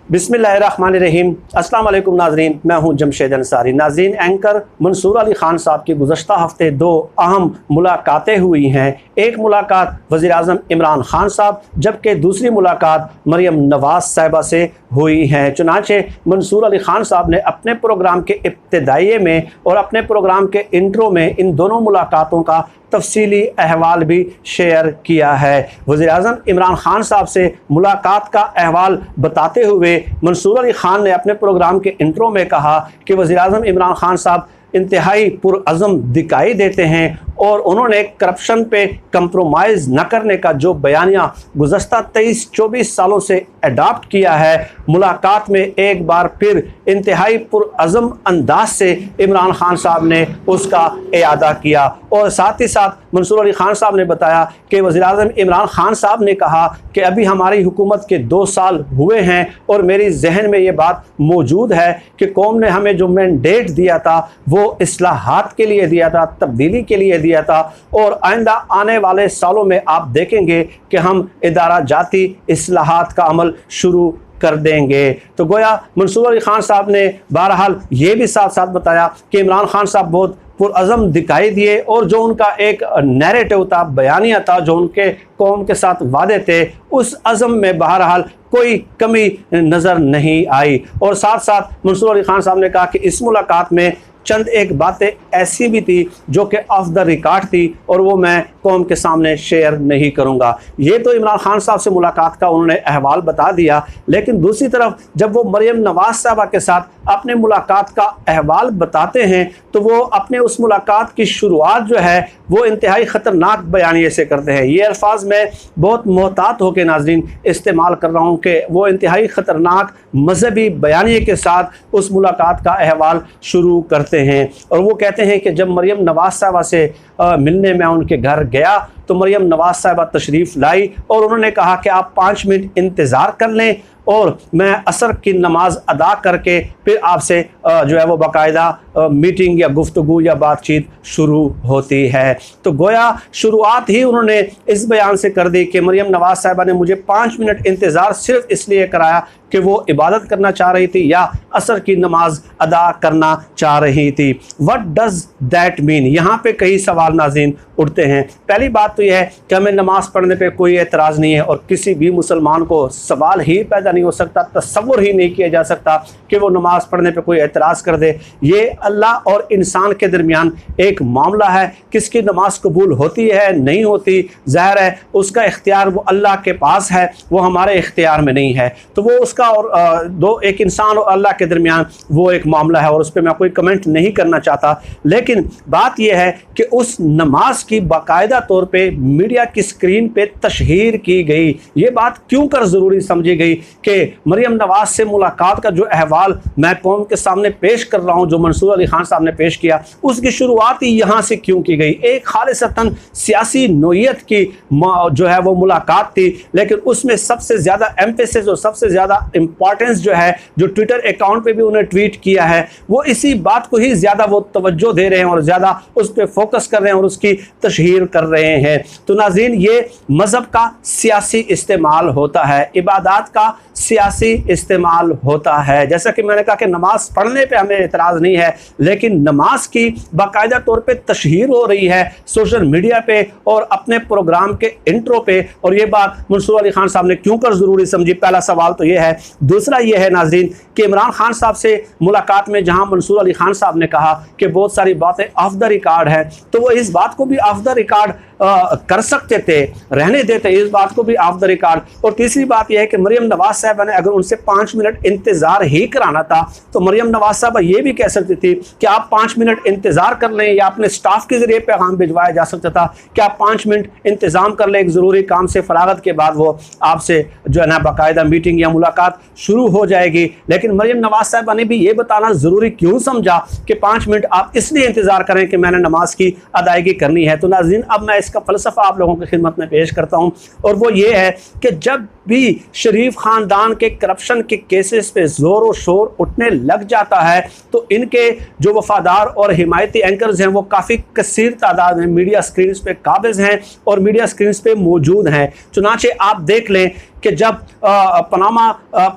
बिस्मिल्लाहिर्रहमानिर्रहीम। अस्सलाम वालेकुम नाज़रीन, मैं हूं जमशेद अंसारी। नाज़रीन, एंकर मंसूर अली ख़ान साहब की गुज़श्ता हफ़्ते दो अहम मुलाकातें हुई हैं। एक मुलाकात वज़ीर-ए-आज़म इमरान ख़ान साहब, जबकि दूसरी मुलाकात मरियम नवाज़ साहिबा से हुई हैं। चुनांचे मंसूर अली ख़ान साहब ने अपने प्रोग्राम के इब्तिदाइये में और अपने प्रोग्राम के इंट्रो में इन दोनों मुलाकातों का तफसीली अहवाल भी शेयर किया है। वज़ीर-ए-आज़म इमरान ख़ान साहब से मुलाकात का अहवाल बताते हुए मंसूर अली ख़ान ने अपने प्रोग्राम के इंट्रो में कहा कि वज़ीर-ए-आज़म इमरान ख़ान साहब इंतहाई पुरअज़म दिखाई देते हैं और उन्होंने करप्शन पे कंप्रोमाइज़ न करने का जो बयानिया गुज़श्ता 23-24 सालों से अडॉप्ट किया है, मुलाकात में एक बार फिर इंतहाई पुरअज़म अंदाज से इमरान ख़ान साहब ने उसका इयादा किया। और साथ ही साथ मंसूर अली ख़ान साहब ने बताया कि वज़ीर-ए-आज़म इमरान ख़ान साहब ने कहा कि अभी हमारी हुकूमत के 2 साल हुए हैं और मेरी जहन में ये बात मौजूद है कि कौम ने हमें जो मैंडेट दिया था वो इस्लाहात के लिए दिया था, तब्दीली के लिए दिया था, और आइंदा आने वाले सालों में आप देखेंगे कि हम इदारा जाती इस्लाहात का अमल शुरू कर देंगे। तो गोया मंसूर अली ख़ान साहब ने बहरहाल ये भी साथ साथ बताया कि इमरान ख़ान साहब बहुत पुरअज़म दिखाई दिए और जो उनका एक नैरेटिव था, बयानिया था, जो उनके कौम के साथ वादे थे, उस अज़म में बहरहाल कोई कमी नज़र नहीं आई। और साथ साथ मंसूर अली ख़ान साहब ने कहा कि इस मुलाकात में चंद एक बातें ऐसी भी थी जो कि ऑफ द रिकॉर्ड थी और वो मैं कौम के सामने शेयर नहीं करूंगा। ये तो इमरान ख़ान साहब से मुलाकात का उन्होंने अहवाल बता दिया, लेकिन दूसरी तरफ जब वो मरियम नवाज़ साहबा के साथ अपने मुलाकात का अहवाल बताते हैं तो वो अपने उस मुलाकात की शुरुआत जो है वो इंतहाई ख़तरनाक बयानिए से करते हैं। ये अल्फाज मैं बहुत मोहतात होकर नाज़रीन इस्तेमाल कर रहा हूँ कि वो इंतहाई ख़तरनाक मजहबी बयानिए के साथ उस मुलाकात का अहवाल शुरू करते हैं। और वो कहते हैं कि जब मरियम नवाज़ साहबा से मिलने मैं उनके घर गया तो मरियम नवाज़ साहबा तशरीफ़ लाई और उन्होंने कहा कि आप 5 मिनट इंतज़ार कर लें और मैं असर की नमाज अदा करके फिर आपसे जो है वो बाकायदा मीटिंग या गुफ्तगू या बातचीत शुरू होती है। तो गोया शुरुआत ही उन्होंने इस बयान से कर दी कि मरियम नवाज़ साहिबा ने मुझे 5 मिनट इंतज़ार सिर्फ इसलिए कराया कि वो इबादत करना चाह रही थी या असर की नमाज अदा करना चाह रही थी। What does that mean? यहाँ पे कई सवाल नाज़रीन उठते हैं। पहली बात तो यह है कि हमें नमाज़ पढ़ने पे कोई एतराज़ नहीं है और किसी भी मुसलमान को सवाल ही पैदा नहीं हो सकता, तसव्वुर ही नहीं किया जा सकता कि वो नमाज़ पढ़ने पे कोई एतराज़ कर दे। ये अल्लाह और इंसान के दरमियान एक मामला है, किसकी नमाज कबूल होती है नहीं होती, ज़ाहिर है उसका इख्तियार वो अल्लाह के पास है, वो हमारे इख्तियार में नहीं है। तो वो उसका और एक इंसान और अल्लाह के दरमियान वो एक मामला है और उस पर मैं कोई कमेंट नहीं करना चाहता। लेकिन बात यह है कि उस नमाज की बाकायदा तौर पे मीडिया की स्क्रीन पे तशहीर की गई। ये बात क्यों कर ज़रूरी समझी गई कि मरियम नवाज़ से मुलाकात का जो अहवाल मैं कौम के सामने पेश कर रहा हूँ, जो मंसूर अली ख़ान साहब ने पेश किया, उसकी शुरुआत ही यहाँ से क्यों की गई? एक खालिसतन सियासी नोयत की जो है वो मुलाकात थी, लेकिन उसमें सबसे ज़्यादा एम्फेसिस और सबसे ज़्यादा इंपॉर्टेंस जो है, जो ट्विटर अकाउंट पे भी उन्हें ट्वीट किया है, वो इसी बात को ही ज़्यादा वो तवज्जो दे रहे हैं और ज़्यादा उस पर फोकस कर रहे हैं और उसकी तशहीर कर रहे हैं। तो नाज़रीन, ये मज़हब का सियासी इस्तेमाल होता है, इबादत का सियासी इस्तेमाल होता है। जैसा कि मैंने कहा कि नमाज पढ़ने पे हमें एतराज़ नहीं है, लेकिन नमाज की बाकायदा तौर पे तशहीर हो रही है सोशल मीडिया पे और अपने प्रोग्राम के इंट्रो पे, और ये बात मंसूर अली ख़ान साहब ने क्यों कर ज़रूरी समझी? पहला सवाल तो ये है। दूसरा ये है नाज़रीन कि इमरान ख़ान साहब से मुलाकात में जहाँ मंसूर अली ख़ान साहब ने कहा कि बहुत सारी बातें ऑफ द रिकॉर्ड है, तो वो इस बात को भी ऑफ द रिकॉर्ड कर सकते थे, रहने देते इस बात को भी ऑफ द रिकॉर्ड। और तीसरी बात यह है कि मरियम नवाज़ साहबा ने अगर उनसे 5 मिनट इंतज़ार ही कराना था तो मरियम नवाज़ साहबा ये भी कह सकती थी कि आप 5 मिनट इंतज़ार कर लें, या अपने स्टाफ के ज़रिए पैगाम भिजवाया जा सकता था कि आप 5 मिनट इंतज़ाम कर लें, एक ज़रूरी काम से फरागत के बाद वो आपसे जो है ना बाकायदा मीटिंग या मुलाकात शुरू हो जाएगी। लेकिन मरियम नवाज़ साहबा ने भी ये बताना ज़रूरी क्यों समझा कि 5 मिनट आप इसलिए इंतज़ार करें कि मैंने नमाज की अदायगी करनी है? तो नाज़रीन, अब मैं इसका फ़लसफ़ा आप लोगों की खिदमत में पेश करता हूँ, और वो ये है कि जब भी शरीफ ख़ानदान के करप्शन के केसेस पे ज़ोर और शोर उठने लग जाता है तो इनके जो वफ़ादार और हिमायती एंकर्स हैं वो काफ़ी कसीर तादाद में मीडिया स्क्रीन्स पे काबिज़ हैं और मीडिया स्क्रीन्स पे मौजूद हैं। चुनांचे आप देख लें कि जब पनामा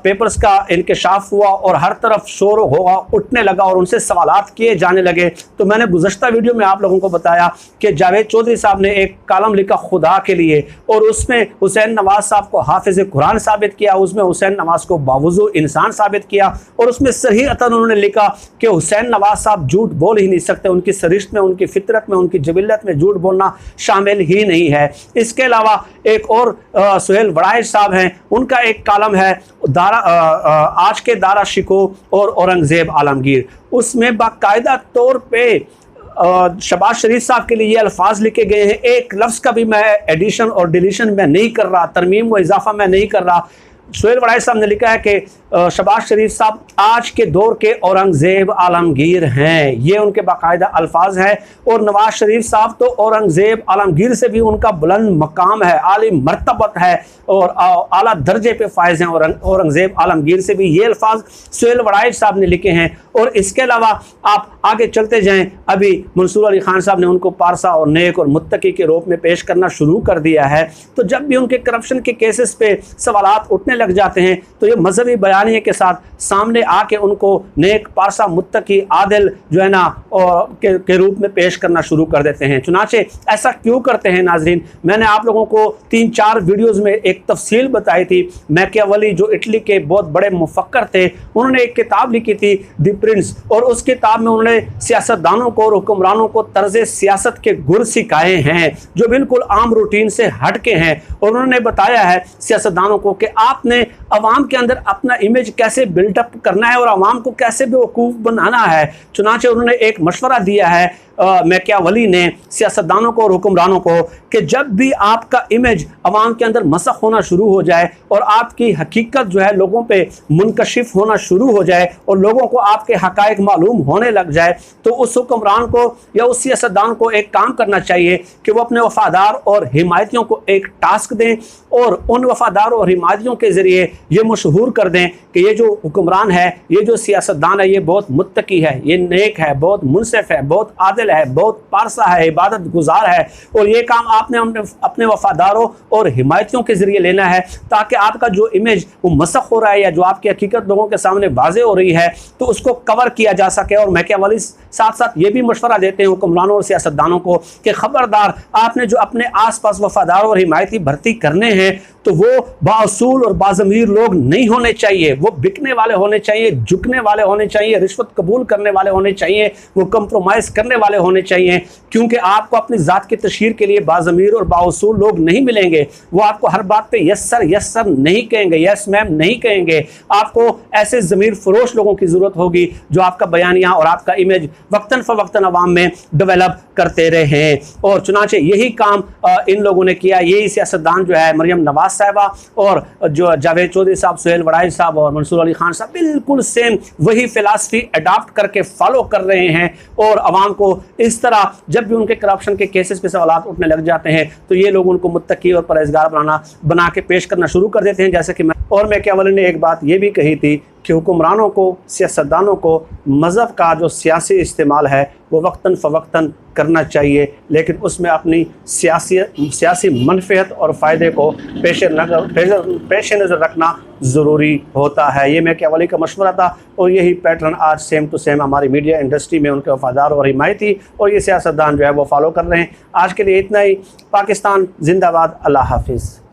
पेपर्स का इंकशाफ हुआ और हर तरफ शोर होगा उठने लगा और उनसे सवालात किए जाने लगे, तो मैंने गुज़श्ता वीडियो में आप लोगों को बताया कि जावेद चौधरी साहब ने एक कॉलम लिखा खुदा के लिए, और उसमें हुसैन नवाज साहब को हाफिज़ कुरान साबित किया, उसमें हुसैन नवाज को बावजू इंसान साबित किया, और उसमें सरीहतन उन्होंने लिखा कि हुसैन नवाज साहब झूठ बोल ही नहीं सकते, उनकी सरिश्त में, उनकी फितरत में, उनकी जबिलत में झूठ बोलना शामिल ही नहीं है। इसके अलावा एक और सुहेल वड़ाइच साहब हैं, उनका एक कॉलम है आज के दारा शिको और औरंगज़ेब आलमगीर, उसमें बाकायदा तौर पे शहबाज शरीफ साहब के लिए ये अल्फाज लिखे गए हैं, एक लफ्ज़ का भी मैं एडिशन और डिलीशन मैं नहीं कर रहा, तरमीम व इजाफा मैं नहीं कर रहा। सुहेल वड़ाइच साहब ने लिखा है कि शहबाज शरीफ साहब आज के दौर के औरंगज़ेब आलमगीर हैं, ये उनके बाकायदा अल्फाज हैं। और नवाज शरीफ साहब तो औरंगज़ेब आलमगीर से भी उनका बुलंद मकाम है, आली मर्तबत है और आला दर्जे पे फायज हैं औरंगज़ेब आलमगीर से भी, ये अल्फाज सुहेल वड़ाइच साहब ने लिखे हैं। और इसके अलावा आप आगे चलते जाएं, अभी मंसूर अली खान साहब ने उनको पारसा और नेक और मुत्तकी के रूप में पेश करना शुरू कर दिया है। तो जब भी उनके करप्शन के केसेस पे सवालात उठने लग जाते हैं तो ये मजहबी बयानिए के साथ सामने आके उनको नेक, पारसा, मुत्तकी, आदिल जो है ना के रूप में पेश करना शुरू कर देते हैं। चुनाचे ऐसा क्यों करते हैं नाजरीन, मैंने आप लोगों को 3-4 वीडियोज़ में एक तफसील बताई थी। मैकियावेली जो इटली के बहुत बड़े मुफक्कर थे, उन्होंने एक किताब लिखी थी द प्रिंस, और उस किताब में उन्होंने सियासतदानों को और हुक्मरानों को तर्ज सियासत के गुर सिखाए हैं जो बिल्कुल आम रूटीन से हट के हैं। और उन्होंने बताया है सियासतदानों को कि आपने अवाम के अंदर अपना इमेज कैसे बिल्डअप करना है और अवाम को कैसे बेवकूफ़ बनाना है। चुनाचे उन्होंने एक मशवरा दिया है मैकियावेली ने सियासतदानों को और हुक्मरानों को कि जब भी आपका इमेज अवाम के अंदर मसख होना शुरू हो जाए और आपकी हकीकत जो है लोगों पे मुनकशिफ होना शुरू हो जाए और लोगों को आपके हकायक मालूम होने लग जाए, तो उस हुक्मरान को या उस सियासतदान को एक काम करना चाहिए कि वो अपने वफादार और हिमायतियों को एक टास्क दें और उन वफादार और हिमायतियों के ज़रिए ये मशहूर कर दें कि ये जो हुक्मरान है, ये जो सियासतदान है, ये बहुत मुत्तकी है, ये नेक है, बहुत मुनसिफ है, बहुत आदिल है, बहुत पारसा है, इबादत गुजार है। और ये काम आपने अपने वफादारों और हिमायतियों के ज़रिए लेना है ताकि आपका जो इमेज वो मसख हो रहा है या जो आपकी हकीकत लोगों के सामने वाज़े हो रही है तो उसको कवर किया जा सके। और मैकियावेली साथ साथ ये भी मशवरा देते हैं हुक्मरानों और सियासतदानों को कि ख़बरदार, आपने जो अपने आस पास वफादार और हिमायती भर्ती करने हैं तो वो बाअसूल और बाज़मीर लोग नहीं होने चाहिए, वो बिकने वाले होने चाहिए, झुकने वाले होने चाहिए, रिश्वत कबूल करने वाले होने चाहिए, वो कंप्रोमाइज़ करने वाले होने चाहिए। क्योंकि आपको अपनी ज़ात की तशहीर के लिए बाज़मीर और बाअसूल लोग नहीं मिलेंगे, वो आपको हर बात पे यस सर नहीं कहेंगे, यस मैम नहीं कहेंगे। आपको ऐसे ज़मीर फरोश लोगों की ज़रूरत होगी जो आपका बयानिया और आपका इमेज वक्तन फ़वक्तन अवाम में डेवलप करते रहे। और चुनाचे यही काम इन लोगों ने किया। यही सियासतदान जो है मरियम नवाज साहिबा और जो जावेद चौधरी साहब, सुहेल वड़ाइच साहब और मंसूर अली खान साहब बिल्कुल सेम वही फ़िलासफ़ी अडाप्ट करके फॉलो कर रहे हैं। और अवाम को इस तरह जब भी उनके करप्शन के केसेस पे सवालात उठने लग जाते हैं तो ये लोग उनको मुत्तकी और परहेज़गार बना के पेश करना शुरू कर देते हैं। जैसे कि मैकियावेली ने एक बात ये भी कही थी कि हुक्मरानों को, सियासतदानों को मज़हब का जो सियासी इस्तेमाल है वो वक्तन फ़वक्तन करना चाहिए, लेकिन उसमें अपनी सियासी मनफ़ियत और फ़ायदे को पेश नज़र रखना ज़रूरी होता है। ये मैकियावेली का मशवरा था और यही पैटर्न आज सेम टू सेम हमारी मीडिया इंडस्ट्री में उनके वफादार और हिमायती और ये सियासतदान जो है वो फॉलो कर रहे हैं। आज के लिए इतना ही। पाकिस्तान जिंदाबाद। अल्लाह हाफिज़।